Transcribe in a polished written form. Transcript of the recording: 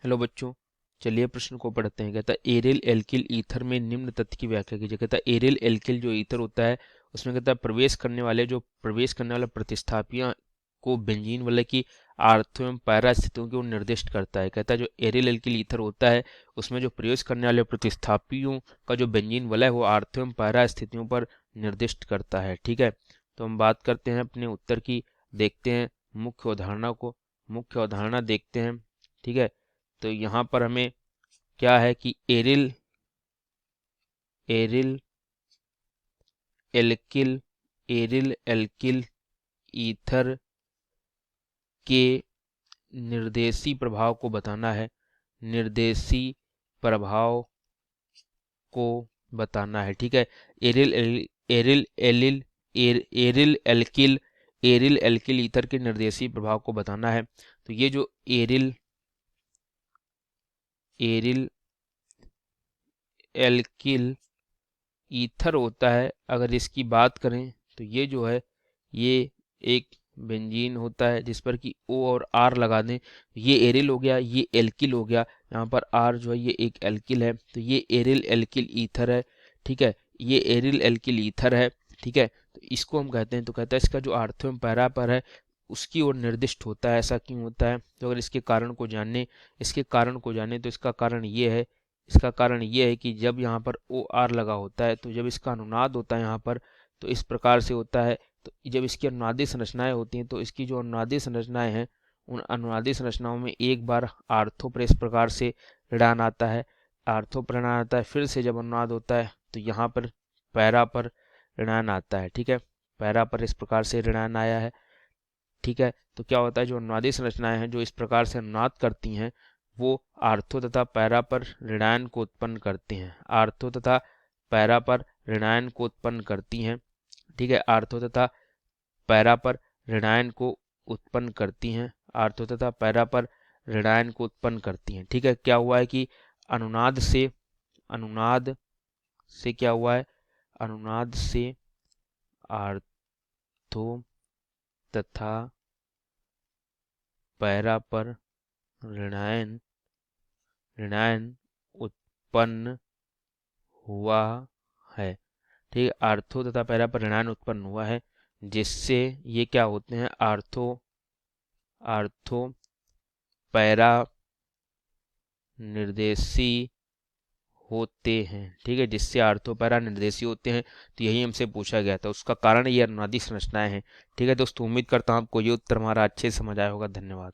Hello बच्चों, चलिए प्रश्न को पढ़ते हैं। कहता है एरिल एल्किल ईथर में निम्न तथ्य की व्याख्या कीजिए। कहता है एरिल एल्किल जो ईथर होता है उसमें कहता है प्रवेश करने वाले प्रतिस्थापियों को बेंजीन वलय की आर्थो एवं पैरा स्थितियों को निर्दिष्ट करता है। कहता है जो एरिल एल्किल ईथर होता है उसमें जो प्रवेश करने वाले प्रतिस्थापियों का जो बेंजीन वलय वो आर्थो एवं पैरा स्थितियों पर निर्दिष्ट करता है। ठीक है, तो हम बात करते हैं अपने उत्तर की। देखते हैं मुख्य अवधारणा देखते हैं। ठीक है, तो यहाँ पर हमें क्या है कि aryl aryl alkyl aryl alkyl ether के निर्देशी प्रभाव को बताना है। निर्देशी प्रभाव को बताना है। ठीक है, aryl aryl allyl aryl aryl alkyl ether के निर्देशी प्रभाव को बताना है। तो ये जो एरिल एरिल एल्किल ईथर होता है, अगर इसकी बात करें तो ये जो है ये एक बेंजीन होता है जिस पर कि O और R लगा दें। ये एरिल हो गया, ये एल्किल हो गया। यहाँ पर R जो है ये एक एल्किल है, तो ये एरिल एल्किल ईथर है। ठीक है, ये एरिल एल्किल ईथर है। ठीक है, तो इसको हम कहते हैं, तो कहता है इसका जो आर्थो एवं पैरा पर है उसकी ओर निर्दिष्ट होता है। ऐसा क्यों होता है? तो अगर इसके कारण को जाने तो इसका कारण ये है कि जब यहाँ पर ओ आर लगा होता है तो जब इसका अनुनाद होता है यहाँ पर तो इस प्रकार से होता है। तो जब इसकी अनुनादी संरचनाएं होती हैं तो इसकी जो अनुनादी संरचनाएं हैं उन अनुनादी संरचनाओं में एक बार आर्थो पर इस प्रकार से ऋणान आता है, फिर से जब अनुनाद होता है तो यहाँ पर पैरा पर ऋणान आता है। ठीक है, पैरा पर इस प्रकार से ऋणान आया है। ठीक है, तो क्या होता है, जो अनुनादी संरचनाएं हैं जो इस प्रकार से अनुनाद करती हैं वो आर्थो तथा पैरा पर ऋणायन को उत्पन्न करती हैं। आर्थो तथा पैरा पर ऋणायन को उत्पन्न करती हैं। ठीक है, आर्थो तथा पैरा पर ऋणायन को उत्पन्न करती हैं। आर्थो तथा पैरा पर ऋणायन को उत्पन्न करती हैं। ठीक है, क्या हुआ है कि अनुनाद से क्या हुआ है, अनुनाद से आर्थो तथा पैरा पर ऋणायन उत्पन्न हुआ है। ठीक है, आर्थो तथा पैरा पर ऋणायन उत्पन्न हुआ है जिससे ये क्या होते हैं, आर्थो पैरा निर्देशी होते हैं। ठीक है, जिससे आर्थो पैरा निर्देशी होते हैं। तो यही हमसे पूछा गया था, उसका कारण ये अनुनादी संरचनाएं हैं। ठीक है दोस्तों, उम्मीद करता हूँ आपको ये उत्तर हमारा अच्छे से समझ आया होगा। धन्यवाद।